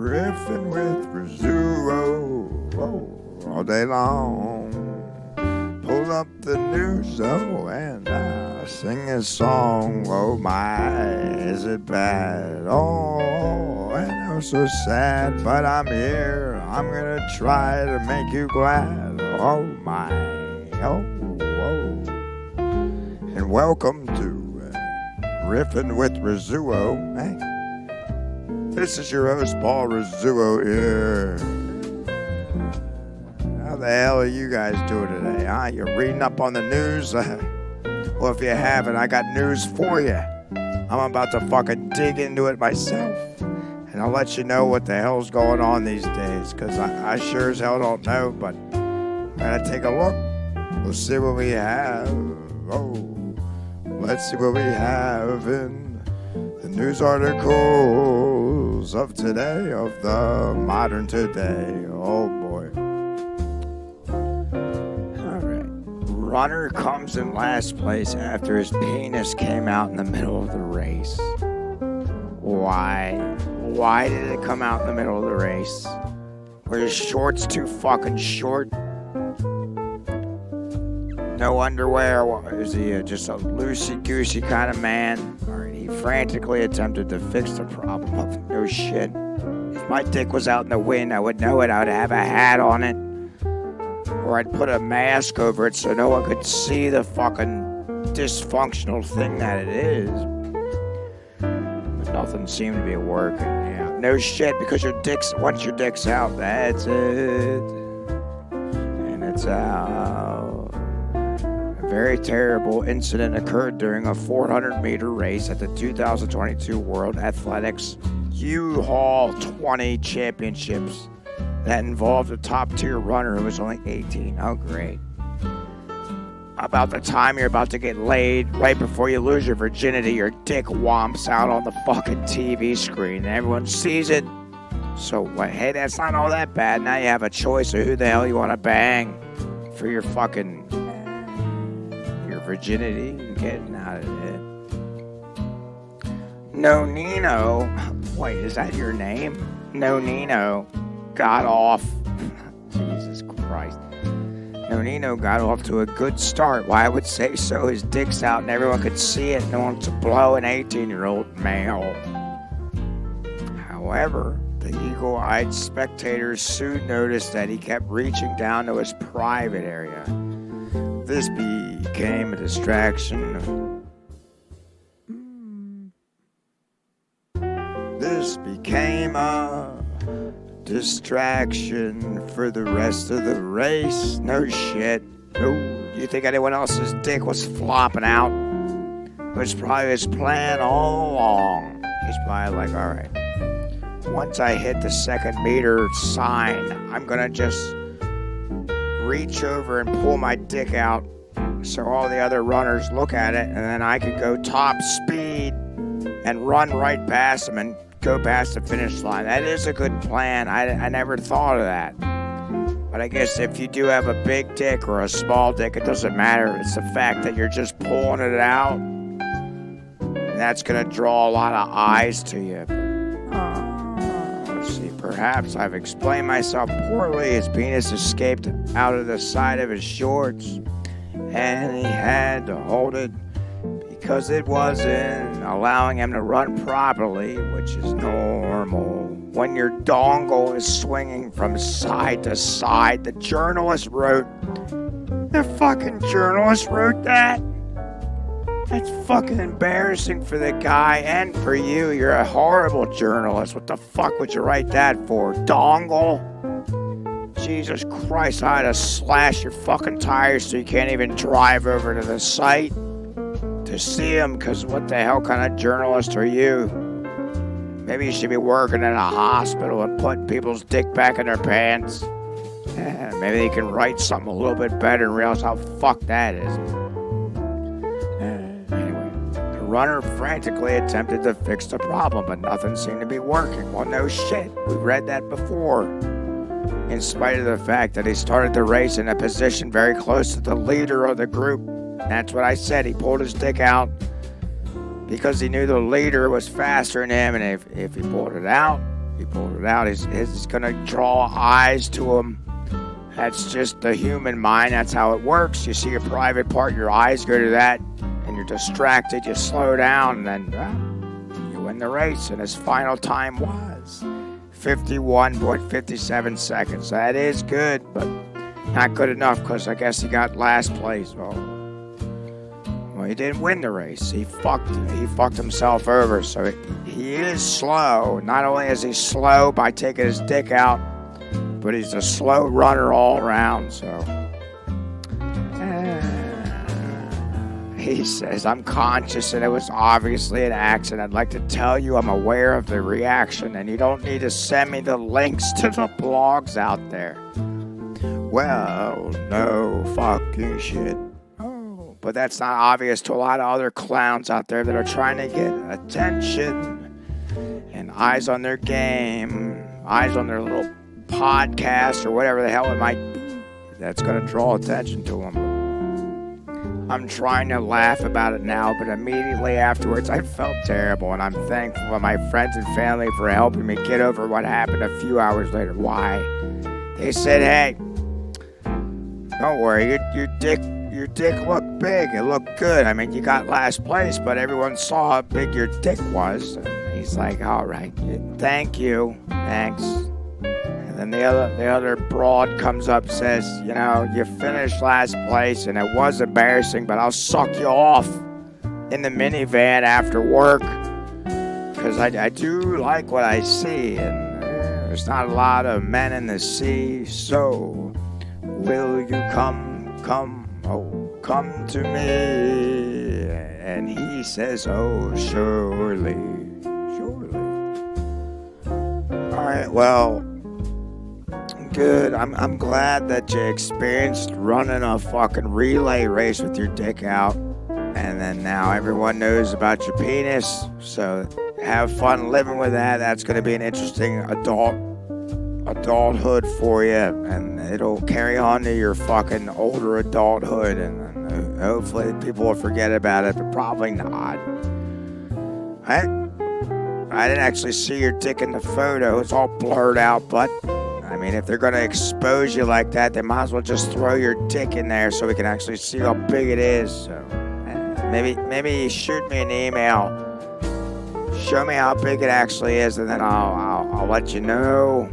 Riffin with Rizzuo all day long. Pull up the news, and I sing a song. Oh my, is it bad? Oh, and I'm so sad, but I'm here. I'm gonna try to make you glad. Oh my, oh. And welcome to Riffin with Rizzuo. Hey, this is your host, Paul Rizzuo here. How the hell are you guys doing today, huh? You're reading up on the news? Well, if you haven't, I got news for you. I'm about to fucking dig into it myself. And I'll let you know what the hell's going on these days, because I sure as hell don't know, but I'm going to take a look. We'll see what we have. Let's see what we have in the news articles of today, of the modern today. Oh boy. Alright. Runner comes in last place after his penis came out in the middle of the race. Why? Why did it come out in the middle of the race? Were his shorts too fucking short? No underwear? Is he just a loosey-goosey kind of man? Or he frantically attempted to fix the problem of no shit. If my dick was out in the wind, I would know it. I would have a hat on it. Or I'd put a mask over it so no one could see the fucking dysfunctional thing that it is. But nothing seemed to be working. Yeah. No shit, because once your dick's out, that's it. And it's out. A very terrible incident occurred during a 400-meter race at the 2022 World Athletics U-Haul 20 Championships that involved a top-tier runner who was only 18. Oh, great. About the time you're about to get laid, right before you lose your virginity, your dick whomps out on the fucking TV screen and everyone sees it. So, hey, that's not all that bad. Now you have a choice of who the hell you want to bang for your virginity and getting out of it. No Nino. Wait, is that your name? No Nino got off. Jesus Christ. No Nino got off to a good start. Why, I would say so. His dick's out and everyone could see it. No one to blow an 18-year-old male. However, the eagle-eyed spectators soon noticed that he kept reaching down to his private area. This became a distraction. This became a distraction for the rest of the race. No shit. No. You think anyone else's dick was flopping out? It was probably his plan all along. He's probably like, alright, once I hit the second meter sign, I'm gonna just reach over and pull my dick out so all the other runners look at it, and then I could go top speed and run right past them and go past the finish line. That is a good plan. I never thought of that. But I guess if you do have a big dick or a small dick, it doesn't matter. It's the fact that you're just pulling it out. And that's going to draw a lot of eyes to you. Let's see. Perhaps I've explained myself poorly. His penis escaped out of the side of his shorts, and he had to hold it because it wasn't allowing him to run properly, which is normal. When your dongle is swinging from side to side, the fucking journalist wrote that? That's fucking embarrassing for the guy and for you. You're a horrible journalist. What the fuck would you write that for? Dongle? Jesus Christ, I had to slash your fucking tires so you can't even drive over to the site to see him, because what the hell kind of journalist are you? Maybe you should be working in a hospital and putting people's dick back in their pants. Maybe they can write something a little bit better and realize how fucked that is. Anyway, the runner frantically attempted to fix the problem, but nothing seemed to be working. Well, no shit. We read that before. In spite of the fact that he started the race in a position very close to the leader of the group. That's what I said. He pulled his dick out because he knew the leader was faster than him, and if he pulled it out, He pulled it out. He's going to draw eyes to him. That's just the human mind. That's how it works. You see a private part, your eyes go to that, and you're distracted. You slow down, and then you win the race. And his final time was 51.57 seconds. That is good, but not good enough because I guess he got last place. Well, he didn't win the race. He fucked himself over. So he is slow. Not only is he slow by taking his dick out, but he's a slow runner all around. So he says, I'm conscious and it was obviously an accident. I'd like to tell you I'm aware of the reaction and you don't need to send me the links to the blogs out there. Well, no fucking shit. Oh, but that's not obvious to a lot of other clowns out there that are trying to get attention and eyes on their game, eyes on their little podcast or whatever the hell it might be that's going to draw attention to them. I'm trying to laugh about it now, but immediately afterwards I felt terrible, and I'm thankful to my friends and family for helping me get over what happened a few hours later. Why? They said, hey, don't worry, your dick looked big, it looked good. I mean, you got last place, but everyone saw how big your dick was. And he's like, all right, thank you, thanks. And the other broad comes up, says, you know, you finished last place and it was embarrassing, but I'll suck you off in the minivan after work because I do like what I see, and there's not a lot of men in the sea, so will you come to me? And he says, oh, surely. All right, well, good. I'm glad that you experienced running a fucking relay race with your dick out, and then now everyone knows about your penis. So have fun living with that. That's going to be an interesting adulthood for you, and it'll carry on to your fucking older adulthood, and hopefully people will forget about it, but probably not. I didn't actually see your dick in the photo. It's all blurred out, but I mean, if they're going to expose you like that, they might as well just throw your dick in there so we can actually see how big it is. So maybe shoot me an email. Show me how big it actually is, and then I'll let you know.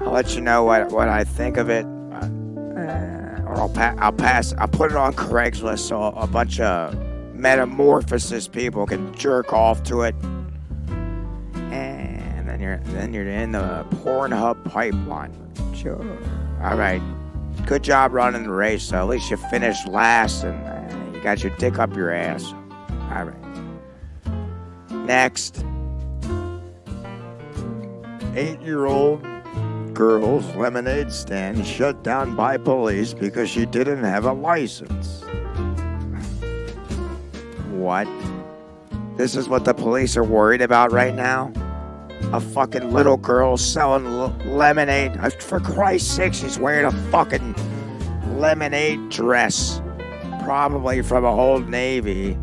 I'll let you know what I think of it. Or I'll put it on Craigslist so a bunch of metamorphosis people can jerk off to it. Then you're in the Pornhub pipeline. Sure. All right. Good job running the race. So at least you finished last and you got your dick up your ass. All right. Next. 8-year-old girl's lemonade stand shut down by police because she didn't have a license. What? This is what the police are worried about right now? A fucking little girl selling lemonade. For Christ's sake, she's wearing a fucking lemonade dress. Probably from a Old Navy.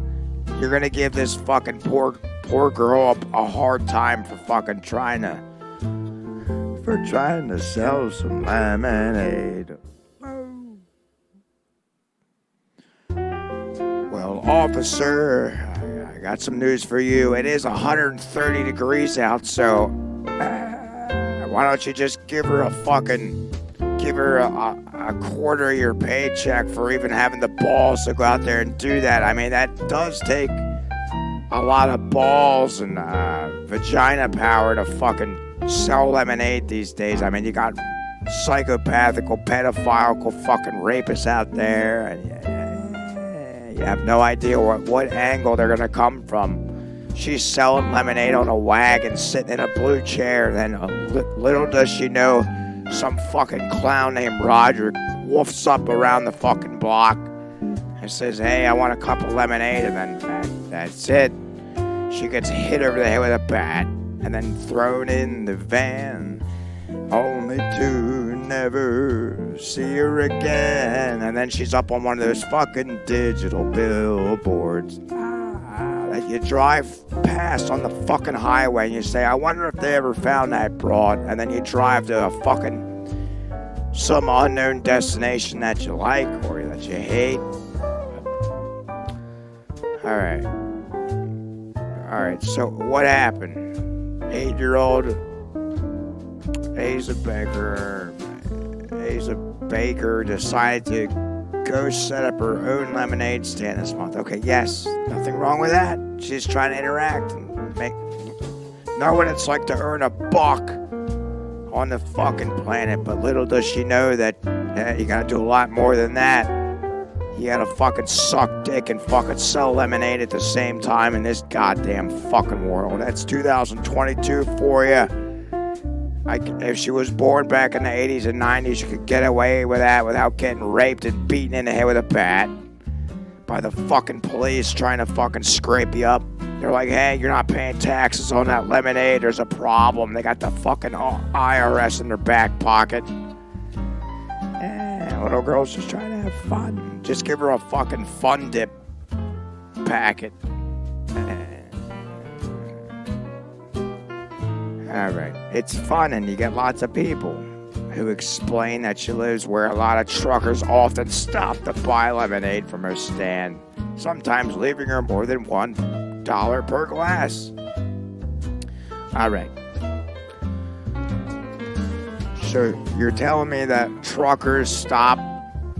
You're gonna give this fucking poor girl a hard time for fucking trying to sell some lemonade. Well, officer, I got some news for you. It is 130 degrees out, so why don't you just give her a quarter of your paycheck for even having the balls to go out there and do that. I mean, that does take a lot of balls and vagina power to fucking sell lemonade these days. I mean, you got psychopathical, pedophilical fucking rapists out there, and you have no idea what angle they're gonna come from. She's selling lemonade on a wagon, sitting in a blue chair. Then little does she know, some fucking clown named Roger woofs up around the fucking block and says, "Hey, I want a cup of lemonade." And then that's it. She gets hit over the head with a bat and then thrown in the van, only to never see her again. And then she's up on one of those fucking digital billboards. that you drive past on the fucking highway and you say, I wonder if they ever found that broad, and then you drive to a fucking some unknown destination that you like or that you hate. Alright, so what happened? 8-year-old Asa Baker decided to go set up her own lemonade stand this month. Okay, yes, nothing wrong with that. She's trying to interact and know what it's like to earn $1 on the fucking planet, but little does she know that you gotta do a lot more than that. You gotta fucking suck dick and fucking sell lemonade at the same time in this goddamn fucking world. That's 2022 for you. If she was born back in the 80s and 90s, she could get away with that without getting raped and beaten in the head with a bat by the fucking police trying to fucking scrape you up. They're like, hey, you're not paying taxes on that lemonade. There's a problem. They got the fucking IRS in their back pocket. Little girl's just trying to have fun. Just give her a fucking fun dip packet. Alright, it's fun and you get lots of people who explain that she lives where a lot of truckers often stop to buy lemonade from her stand, sometimes leaving her more than $1 per glass. Alright. So you're telling me that truckers stop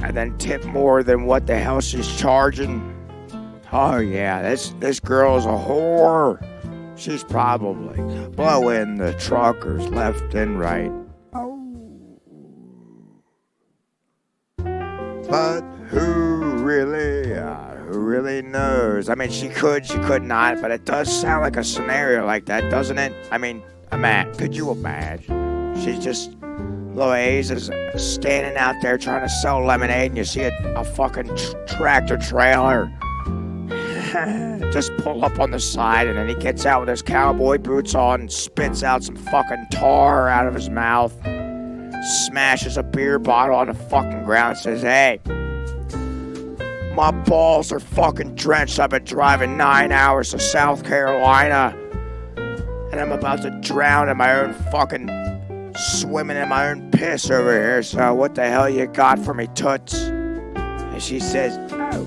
and then tip more than what the hell she's charging? Oh yeah, this girl's a whore. She's probably blowing the truckers left and right. Oh. But who really knows? I mean, she could not, but it does sound like a scenario like that, doesn't it? I mean, could you imagine? She's just, Louise is standing out there trying to sell lemonade, and you see a fucking tractor trailer just pull up on the side, and then he gets out with his cowboy boots on and spits out some fucking tar out of his mouth, smashes a beer bottle on the fucking ground, and says, hey, my balls are fucking drenched. I've been driving 9 hours to South Carolina, and I'm about to drown in my own fucking, swimming in my own piss over here, so what the hell you got for me, toots? And she says, oh,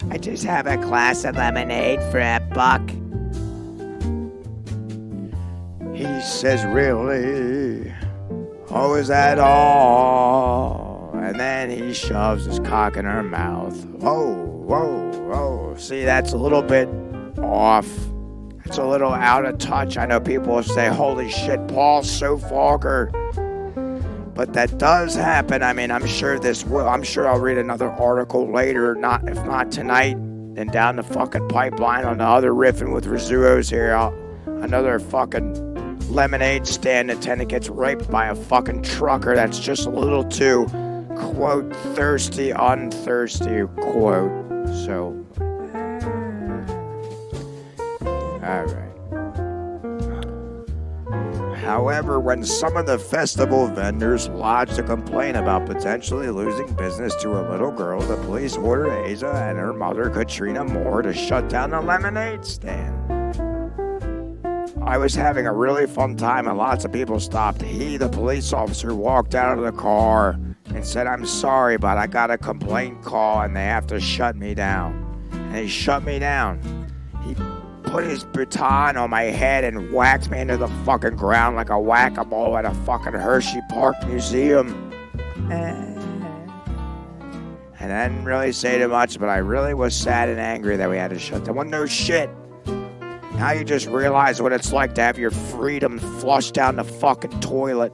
I just have a glass of lemonade for $1. He says, really? Oh, is that all? And then he shoves his cock in her mouth. Whoa. See, that's a little bit off. It's a little out of touch. I know people will say, holy shit, Paul's so vulgar. But that does happen. I mean, I'm sure I'll read another article later, if not tonight, then down the fucking pipeline on the other Riffin with Rizzuo's here. Another fucking lemonade stand attendant gets raped by a fucking trucker that's just a little too, quote, unthirsty, quote. So, alright. However, when some of the festival vendors lodged a complaint about potentially losing business to a little girl, the police ordered Asa and her mother, Katrina Moore, to shut down the lemonade stand. I was having a really fun time and lots of people stopped. He, the police officer, walked out of the car and said, I'm sorry, but I got a complaint call and they have to shut me down. And he shut me down. He put his baton on my head and whacked me into the fucking ground like a whack-a-mole at a fucking Hershey Park museum. And I didn't really say too much, but I really was sad and angry that we had to shut down. Well, no shit. Now you just realize what it's like to have your freedom flushed down the fucking toilet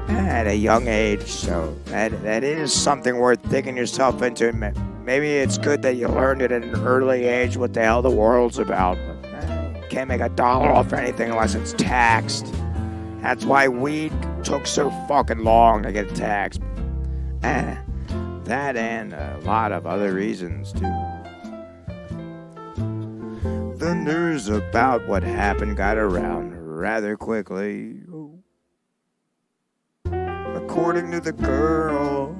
at a young age. So that is something worth digging yourself into. Maybe it's good that you learned it at an early age what the hell the world's about. But you can't make $1 off anything unless it's taxed. That's why weed took so fucking long to get taxed. That and a lot of other reasons too. The news about what happened got around rather quickly. According to the girls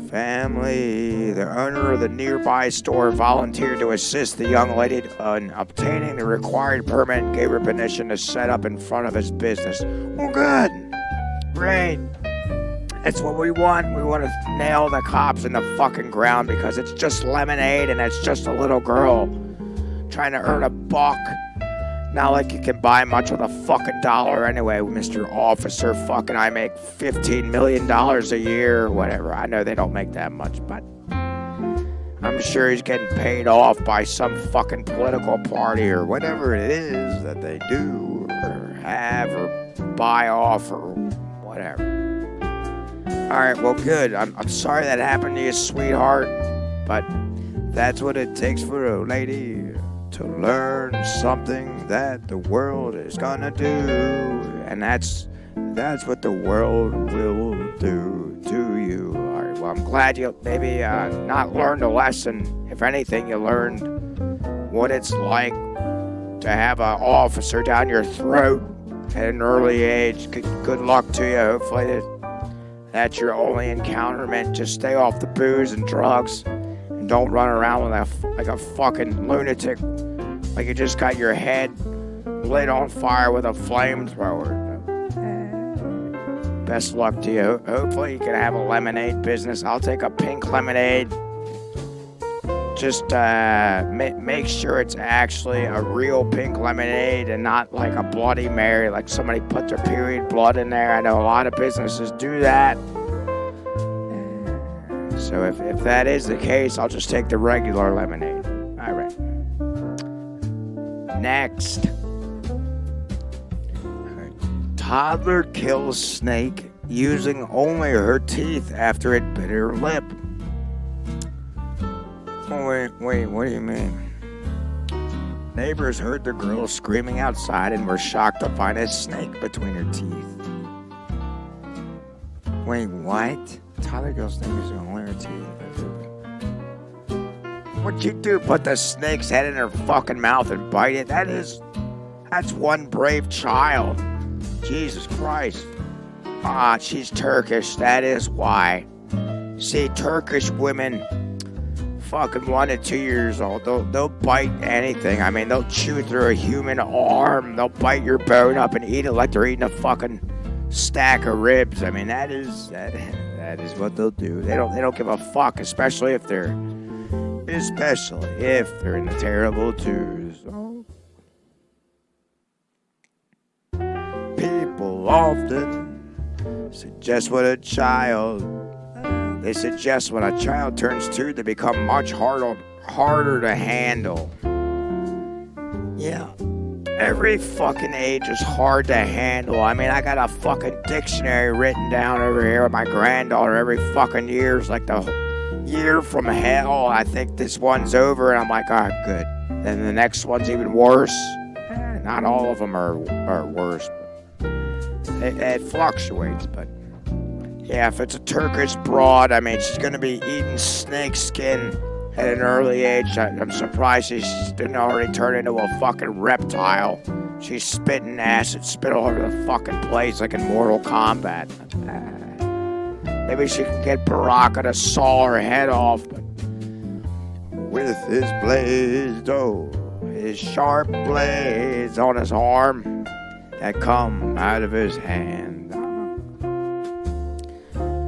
family. The owner of the nearby store volunteered to assist the young lady in obtaining the required permit and gave her permission to set up in front of his business. Well, good. Great. That's what we want. We want to nail the cops in the fucking ground because it's just lemonade and it's just a little girl trying to earn a buck. Not like you can buy much with a fucking dollar anyway, Mr. Officer. Fucking I make $15 million a year or whatever. I know they don't make that much, but I'm sure he's getting paid off by some fucking political party or whatever it is that they do or have or buy off or whatever. Alright, well, good. I'm sorry that happened to you, sweetheart, but that's what it takes for a lady to learn something that the world is gonna do, and that's what the world will do to you. All right, well, I'm glad you maybe not learned a lesson. If anything, you learned what it's like to have an officer down your throat at an early age. Good luck to you. Hopefully that's your only encounterment. Just stay off the booze and drugs. Don't run around like a fucking lunatic, like you just got your head lit on fire with a flamethrower. Best luck to you. Hopefully you can have a lemonade business. I'll take a pink lemonade. Just make sure it's actually a real pink lemonade and not like a Bloody Mary, like somebody put their period blood in there. I know a lot of businesses do that. So if that is the case, I'll just take the regular lemonade. All right. Next. Toddler kills snake using only her teeth after it bit her lip. Oh, wait, what do you mean? Neighbors heard the girl screaming outside and were shocked to find a snake between her teeth. Wait, what? Toddler girl's name is only her teeth. What'd you do? Put the snake's head in her fucking mouth and bite it? That's one brave child. Jesus Christ. She's Turkish. That is why. See, Turkish women, fucking 1 to 2 years old, they'll bite anything. I mean, they'll chew through a human arm. They'll bite your bone up and eat it like they're eating a fucking stack of ribs. I mean, that is what they'll do. They don't give a fuck, especially if they're in the terrible twos. People often suggest what a child turns 2, they become much harder to handle. Yeah. Every fucking age is hard to handle. I mean, I got a fucking dictionary written down over here with my granddaughter. Every fucking year is like the year from hell. I think this one's over, and I'm like, good. Then the next one's even worse. Not all of them are worse. It fluctuates, but yeah, if it's a Turkish broad, I mean, she's going to be eating snake skin at an early age. I'm surprised she didn't already turn into a fucking reptile. She's spitting acid, spit all over the fucking place like in Mortal Kombat. Maybe she can get Baraka to saw her head off, but with his blades, his sharp blades on his arm that come out of his hand.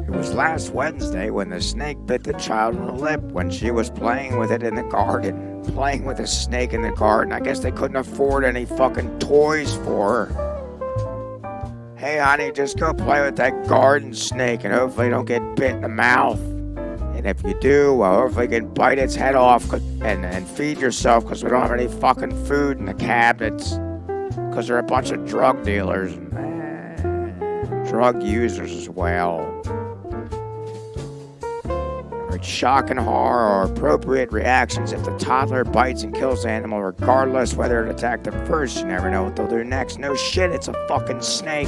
It was last Wednesday when the snake bit the child on the lip when she was playing with it in the garden. Playing with a snake in the garden. I guess they couldn't afford any fucking toys for her. Hey, honey, just go play with that garden snake and hopefully you don't get bit in the mouth. And if you do, well, hopefully you can bite its head off and feed yourself because we don't have any fucking food in the cabinets. Because they're a bunch of drug dealers and drug users as well. Shock and horror are appropriate reactions if the toddler bites and kills the animal, regardless whether it attacked them first. You never know what they'll do next. No shit, it's a fucking snake.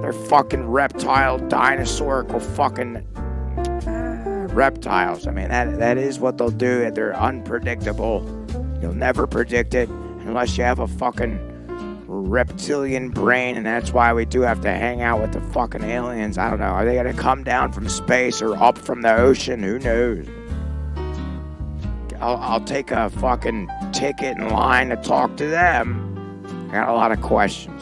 They're fucking reptile, dinosaurical fucking reptiles. I mean, that is what they'll do. They're unpredictable. You'll never predict it unless you have a fucking reptilian brain, and that's why we do have to hang out with the fucking aliens. I don't know. Are they gonna come down from space or up from the ocean? Who knows? I'll take a fucking ticket in line to talk to them. I got a lot of questions.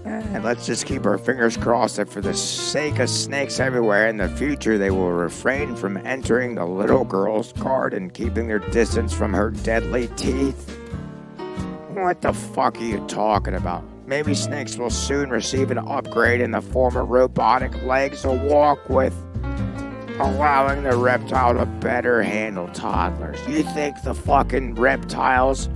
And let's just keep our fingers crossed that for the sake of snakes everywhere in the future, they will refrain from entering the little girl's garden, keeping their distance from her deadly teeth. What the fuck are you talking about? Maybe snakes will soon receive an upgrade in the form of robotic legs to walk with, allowing the reptile to better handle toddlers. You think the fucking reptiles,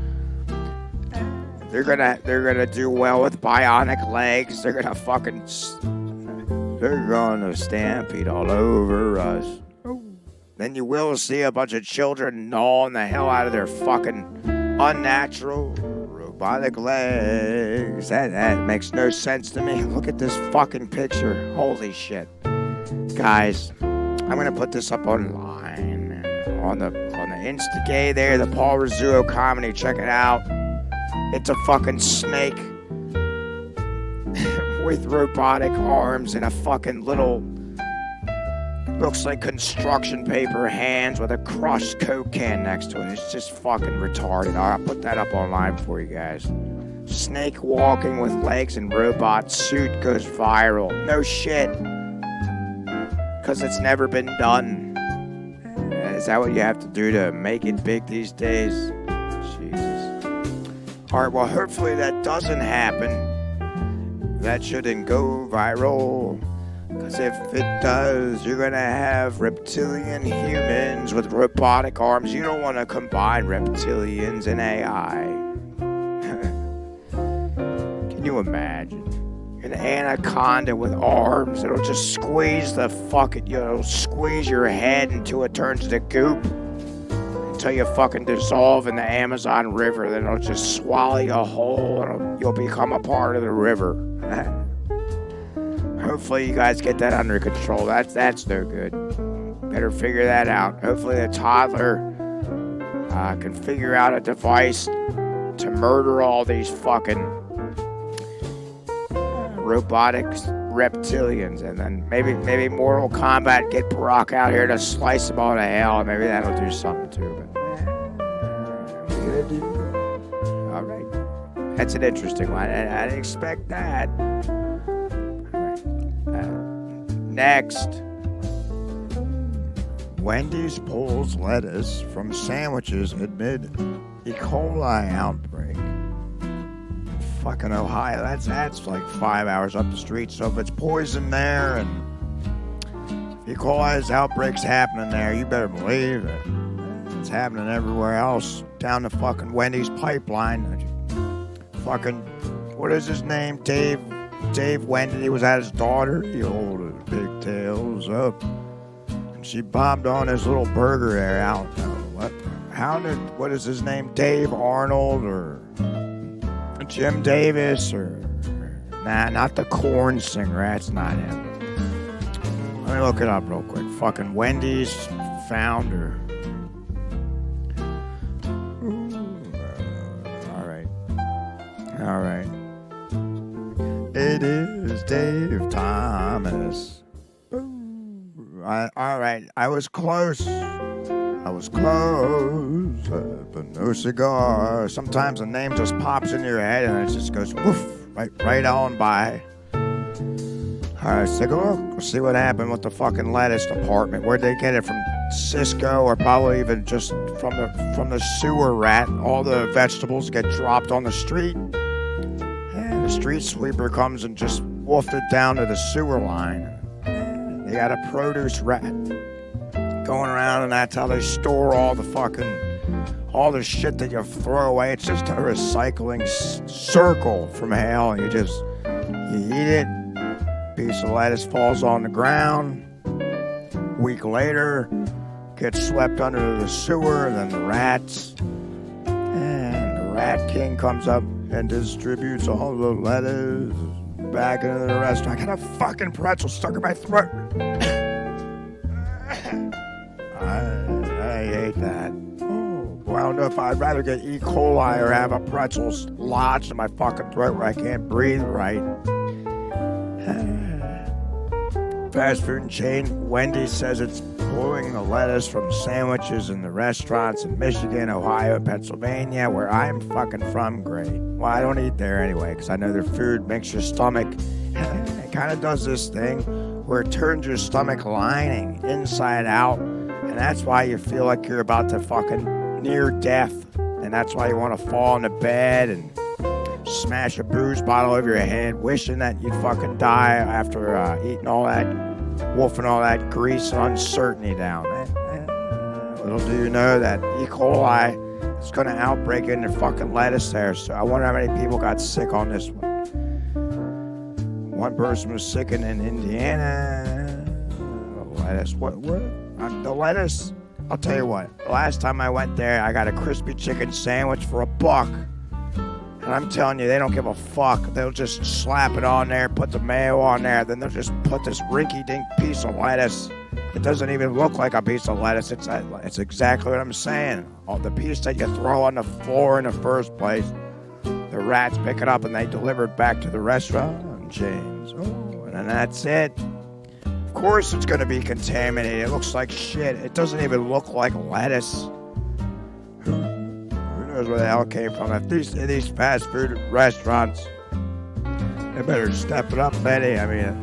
they're gonna do well with bionic legs? They're gonna stampede all over us. Then you will see a bunch of children gnawing the hell out of their fucking unnatural robotic legs. That makes no sense to me. Look at this fucking picture. Holy shit. Guys, I'm gonna put this up online on the Instagay there, the Paul Rizzuo comedy. Check it out. It's a fucking snake with robotic arms and a fucking little, looks like construction paper hands with a crushed Coke can next to it. It's just fucking retarded. I'll put that up online for you guys. Snake walking with legs and robot suit goes viral. No shit. Because it's never been done. Is that what you have to do to make it big these days? Jesus. Alright, well, hopefully that doesn't happen. That shouldn't go viral. Because if it does, you're going to have reptilian humans with robotic arms. You don't want to combine reptilians and AI. Can you imagine? An anaconda with arms. It'll just squeeze the fucking, squeeze your head until it turns to goop. Until you fucking dissolve in the Amazon River. Then it'll just swallow you whole and you'll become a part of the river. Hopefully you guys get that under control. That's no good. Better figure that out. Hopefully the toddler can figure out a device to murder all these fucking robotic reptilians, and then maybe Mortal Kombat get Brock out here to slice them all to hell, and maybe that'll do something too. But what are you gonna do? All right, that's an interesting one. I didn't expect that. Next, Wendy's pulls lettuce from sandwiches amid E. coli outbreak. Fucking Ohio, that's like 5 hours up the street. So if it's poison there and E. coli's outbreaks happening there, you better believe it. It's happening everywhere else. Down the fucking Wendy's pipeline. Fucking, what is his name? Dave Wendy was at his daughter. He holded pigtails up. And she bombed on his little burger there out. What is his name? Dave Arnold or Jim Davis or nah, not the corn singer. That's not him. Let me look it up real quick. Fucking Wendy's founder. All right. It is Dave Thomas. All right. I was close, but no cigar. Sometimes a name just pops into your head and it just goes woof, right on by. All right, let's take a look. We'll see what happened with the fucking lettuce department. Where'd they get it from? Cisco, or probably even just from the sewer rat. All the vegetables get dropped on the street, and the street sweeper comes and just woofed it down to the sewer line. They got a produce rat going around, and that's how they store all the shit that you throw away. It's just a recycling circle from hell. You eat it, piece of lettuce falls on the ground. A week later, gets swept under the sewer, and then the rats. And the rat king comes up and distributes all the lettuce back into the restaurant. I got a fucking pretzel stuck in my throat. I hate that. Oh boy, I don't know if I'd rather get E. coli or have a pretzel lodged in my fucking throat where I can't breathe right. Fast food chain Wendy says it's pulling the lettuce from sandwiches in the restaurants in Michigan, Ohio, and Pennsylvania, where I'm fucking from. Great. Well, I don't eat there anyway, because I know their food makes your stomach... It kind of does this thing where it turns your stomach lining inside out, and that's why you feel like you're about to fucking near death, and that's why you want to fall into bed and smash a booze bottle over your head, wishing that you'd fucking die after eating all that, wolfing all that grease and uncertainty down. Little do you know that E. coli is going to outbreak in the fucking lettuce there, so I wonder how many people got sick on this one. One person was sick in Indiana. Lettuce. What? The lettuce? I'll tell you what. The last time I went there, I got a crispy chicken sandwich for $1. And I'm telling you, they don't give a fuck. They'll just slap it on there, put the mayo on there, then they'll just put this rinky-dink piece of lettuce. It doesn't even look like a piece of lettuce. It's exactly what I'm saying. The piece that you throw on the floor in the first place, the rats pick it up and they deliver it back to the restaurant. James. Oh, and then that's it. Of course it's going to be contaminated. It looks like shit. It doesn't even look like lettuce. Who knows where the hell it came from? If these fast food restaurants, they better step it up, Betty. I mean,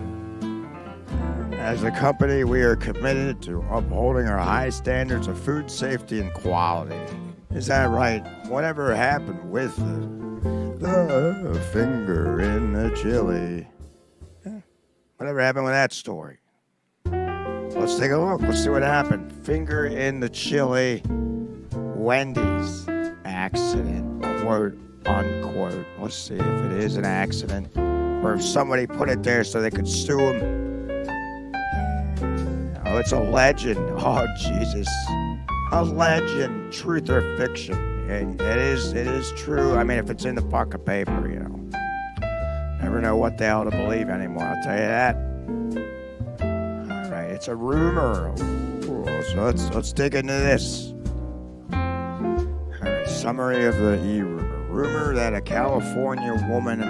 as a company, we are committed to upholding our high standards of food safety and quality. Is that right? Whatever happened with the finger in the chili? Whatever happened with that story? Let's take a look. Let's see what happened. Finger in the chili. Wendy's accident. Quote, unquote. Let's see if it is an accident or if somebody put it there so they could sue him. Oh, it's a legend. Oh, Jesus. A legend. Truth or fiction? It is true. I mean, if it's in the fucking paper, you know. Never know what the hell to believe anymore, I'll tell you that. All right, it's a rumor. Ooh, so let's dig into this. All right, summary of the E-rumor. Rumor that a California woman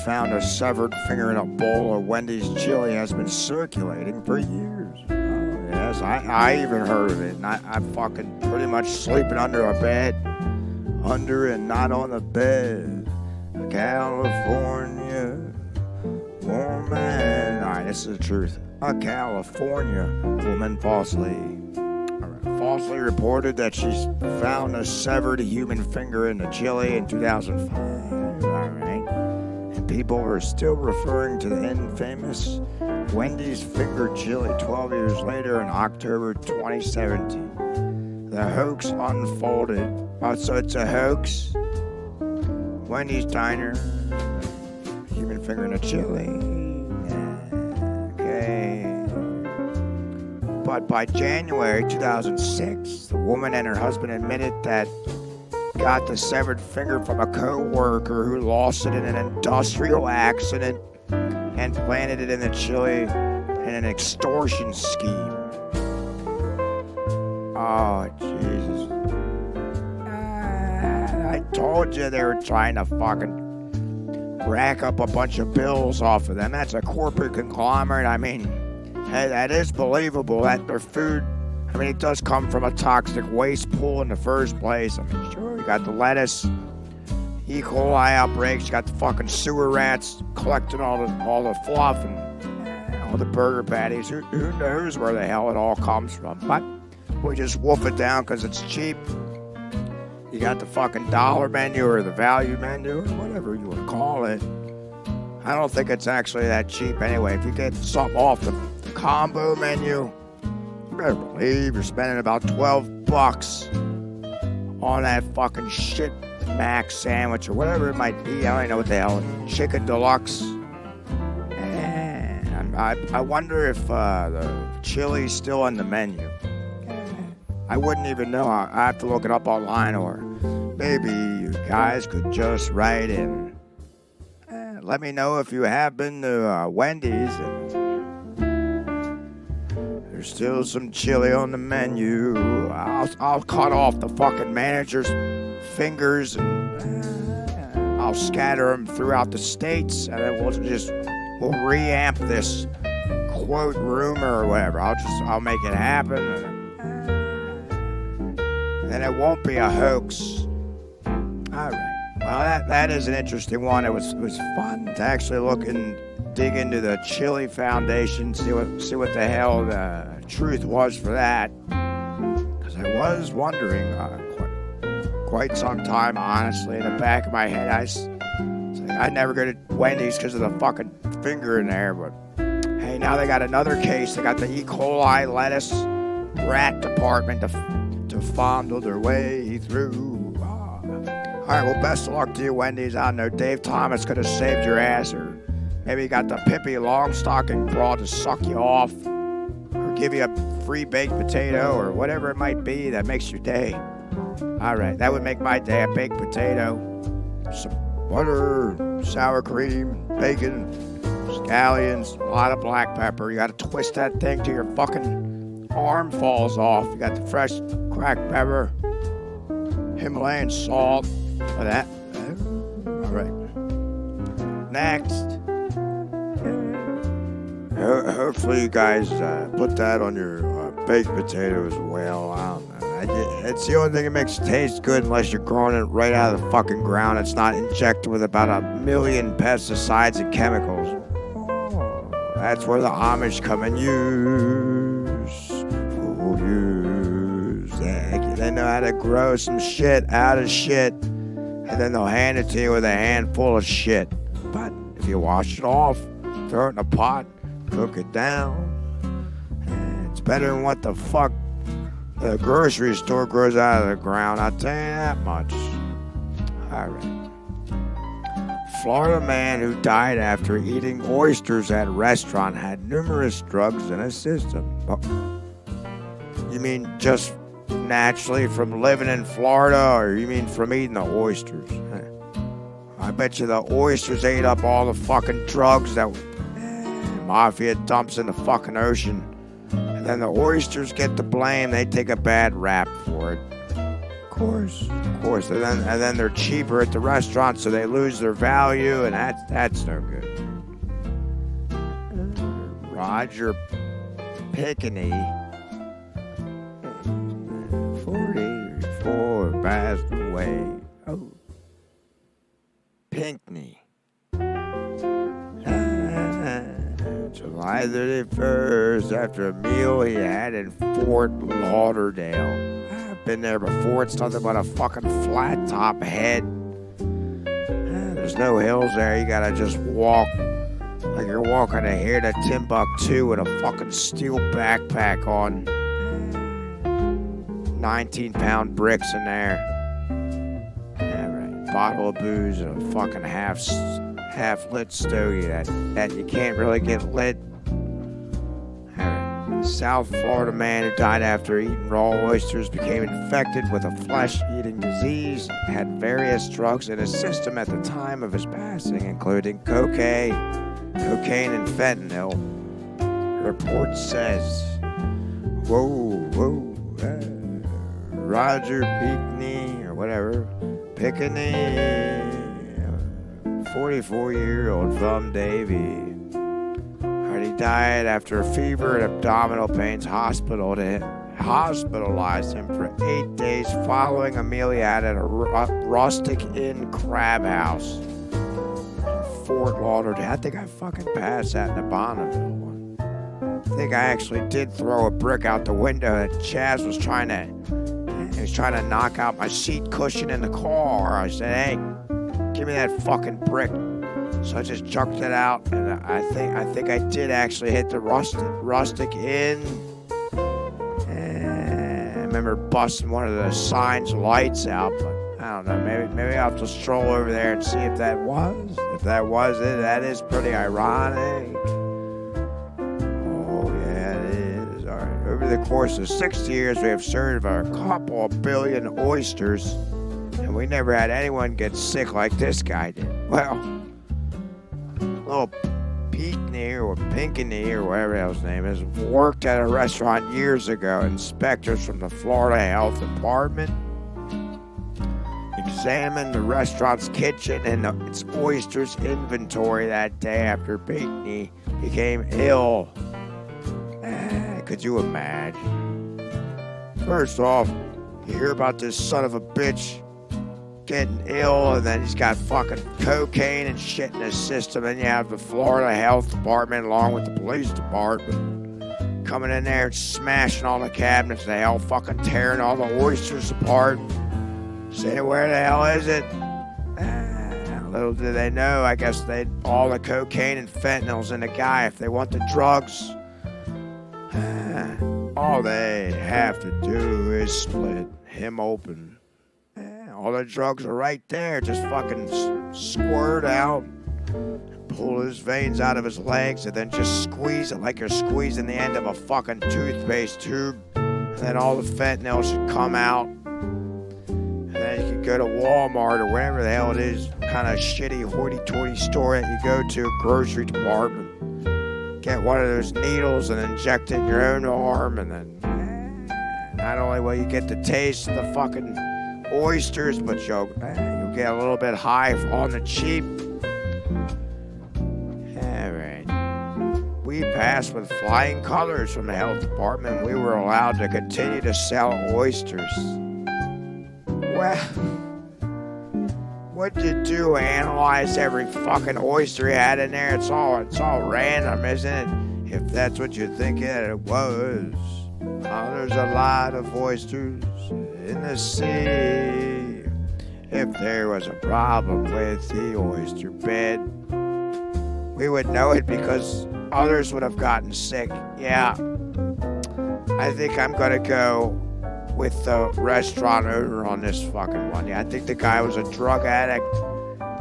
found a severed finger in a bowl of Wendy's chili has been circulating for years. Oh, yes, I even heard of it. And I'm fucking pretty much sleeping under a bed. Under and not on the bed. California woman. Alright, this is the truth. A California woman falsely reported that she's found a severed human finger in the chili in 2005. Alright. And people are still referring to the infamous Wendy's finger chili 12 years later in October 2017. The hoax unfolded. Oh, so it's a hoax? Wendy's Diner. Human finger in a chili. Okay. But by January 2006, the woman and her husband admitted that got the severed finger from a co-worker who lost it in an industrial accident and planted it in the chili in an extortion scheme. Oh, Jesus. I told you they were trying to fucking rack up a bunch of bills off of them. That's a corporate conglomerate. I mean, hey, that is believable that their food, I mean, it does come from a toxic waste pool in the first place. I mean, sure, you got the lettuce, E. coli outbreaks, you got the fucking sewer rats collecting all the fluff and all the burger patties. Who knows where the hell it all comes from? But we just wolf it down because it's cheap. You got the fucking dollar menu or the value menu or whatever you would call it. I don't think it's actually that cheap anyway. If you get something off the combo menu, you better believe you're spending about $12 on that fucking shit Mac sandwich or whatever it might be. I don't even know what the hell. Chicken deluxe. And I wonder if the chili's still on the menu. I wouldn't even know. I have to look it up online, or maybe you guys could just write in. Let me know if you have been to Wendy's and There's still some chili on the menu. I'll cut off the fucking manager's fingers and I'll scatter them throughout the states, and then we'll reamp this quote rumor or whatever. I'll make it happen, and it won't be a hoax. All right. Well, that is an interesting one. It was fun to actually dig into the Chili Foundation, see what the hell the truth was for that. Because I was wondering quite some time, honestly, in the back of my head. I'd never go to Wendy's because of the fucking finger in there. But hey, now they got another case. They got the E. coli lettuce rat department to fondle their way through. All right, well, best of luck to you, Wendy's. I don't know, Dave Thomas could have saved your ass, or maybe you got the Pippi Longstocking broad to suck you off, or give you a free baked potato, or whatever it might be that makes your day. All right, that would make my day. A baked potato, some butter, sour cream, bacon, scallions, a lot of black pepper. You got to twist that thing till your fucking arm falls off. You got the fresh cracked pepper, Himalayan salt. For that. All right. Next. Hopefully you guys put that on your baked potato as well. I don't know. It's the only thing that makes it taste good, unless you're growing it right out of the fucking ground. It's not injected with about 1 million pesticides and chemicals. That's where the Amish come and use. They know how to grow some shit out of shit. And then they'll hand it to you with a handful of shit. But if you wash it off, throw it in a pot, cook it down, it's better than what the fuck the grocery store grows out of the ground. I'll tell you that much. All right. Florida man who died after eating oysters at a restaurant had numerous drugs in his system. Oh. You mean just naturally from living in Florida, or you mean from eating the oysters? I bet you the oysters ate up all the fucking drugs that mafia dumps in the fucking ocean, and then the oysters get the blame. They take a bad rap for it. Of course. And then they're cheaper at the restaurant, so they lose their value, and that's no good. Roger Pickney, 44, passed away. Oh, Pinkney. July 31st, after a meal he had in Fort Lauderdale. I've been there before. It's nothing but a fucking flat top head. There's no hills there. You gotta just walk like you're walking here to Timbuktu with a fucking steel backpack on. 19-pound bricks in there. Yeah, right. Bottle of booze and a fucking half-lit stogie that you can't really get lit. All right. South Florida man who died after eating raw oysters became infected with a flesh-eating disease, had various drugs in his system at the time of his passing, including cocaine and fentanyl. The report says, Roger Pickney, or whatever, Pickney, 44-year-old from Davie. He died after a fever and abdominal pains, hospitalized him for 8 days following a meal he had at a rustic inn crab house in Fort Lauderdale. I think I fucking passed that in the Bonneville one. I think I actually did throw a brick out the window, and Chaz was trying to knock out my seat cushion in the car. I said, hey, give me that fucking brick. So I just chucked it out, and I think I did actually hit the rustic inn. And I remember busting one of the sign's lights out, but I don't know. Maybe I'll have to stroll over there and see if that was. If that was it, that is pretty ironic. Oh yeah, it is. All right. Over the course of 60 years, we have served a couple of billion oysters, and we never had anyone get sick like this guy did. Well, little Peekney or Pinkney or whatever his name is worked at a restaurant years ago. Inspectors from the Florida Health Department examined the restaurant's kitchen and its oysters inventory that day after Pinkney became ill. Could you imagine? First off, you hear about this son of a bitch getting ill, and then he's got fucking cocaine and shit in his system, and you have the Florida Health Department along with the police department coming in there and smashing all the cabinets, they all fucking tearing all the oysters apart, saying, where the hell is it? Little do they know, I guess all the cocaine and fentanyl's in the guy. If they want the drugs, all they have to do is split him open. All the drugs are right there. Just fucking squirt out, pull his veins out of his legs, and then just squeeze it like you're squeezing the end of a fucking toothpaste tube. And then all the fentanyl should come out. And then you can go to Walmart or wherever the hell it is, kind of shitty hoity-toity store that you go to, grocery department. Get one of those needles and inject it in your own arm, and then not only will you get the taste of the fucking oysters, but you'll get a little bit high on the cheap. Alright. We passed with flying colors from the health department. We were allowed to continue to sell oysters. Well, what'd you do? Analyze every fucking oyster you had in there? It's all random, isn't it? If that's what you think it was. There's a lot of oysters in the sea. If there was a problem with the oyster bed, we would know it because others would have gotten sick. Yeah, I think I'm gonna go with the restaurant owner on this fucking one. Yeah, I think the guy was a drug addict.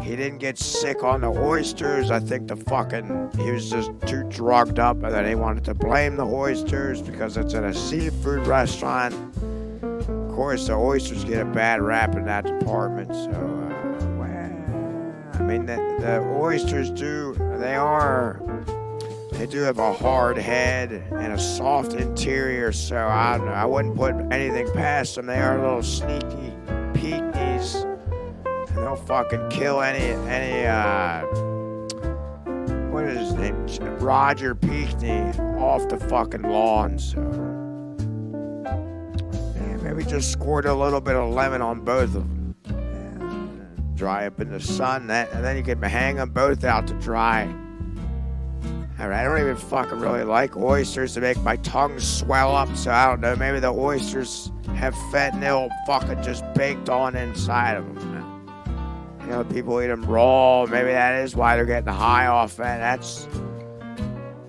He didn't get sick on the oysters. I think he was just too drugged up, and then he wanted to blame the oysters because it's in a seafood restaurant. Of course, the oysters get a bad rap in that department, so, I mean, the oysters do have a hard head and a soft interior, so I don't know, I wouldn't put anything past them. They are a little sneaky peeknies. They'll fucking kill any what is his name? Roger Peekney off the fucking lawn, so maybe just squirt a little bit of lemon on both of them. Dry up in the sun, and then you can hang them both out to dry. Alright, I don't even fucking really like oysters to make my tongue swell up, so I don't know, maybe the oysters have fentanyl fucking just baked on inside of them. You know, people eat them raw. Maybe that is why they're getting high off that.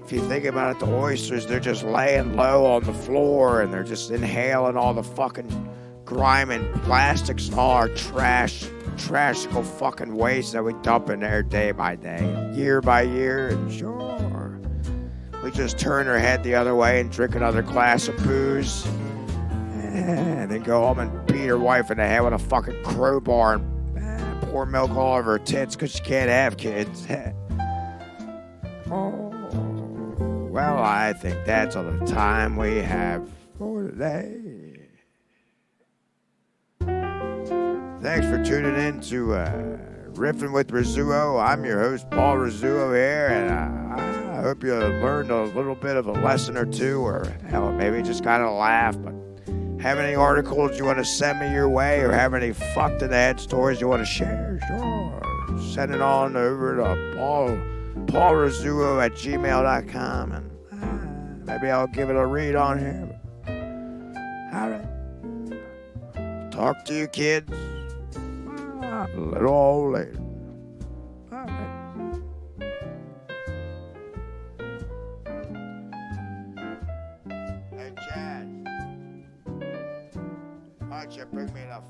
If you think about it, the oysters, they're just laying low on the floor and they're just inhaling all the fucking grime and plastics and all our trashical fucking waste that we dump in there day by day, year by year, and sure, we just turn our head the other way and drink another glass of booze, and then go home and beat her wife in the head with a fucking crowbar and pour milk all over her tits because she can't have kids. Well, I think that's all the time we have for today. Thanks for tuning in to Riffin with Rizzuo. I'm your host, Paul Rizzuo here, and I hope you learned a little bit of a lesson or two, or hell, maybe just kind of laugh. But have any articles you want to send me your way, or have any fucked in the head stories you want to share? Sure. Send it on over to paulrizzuo@gmail.com, and maybe I'll give it a read on here. All right. Talk to you kids a little later. All right. Hey, Chad. Why don't you bring me enough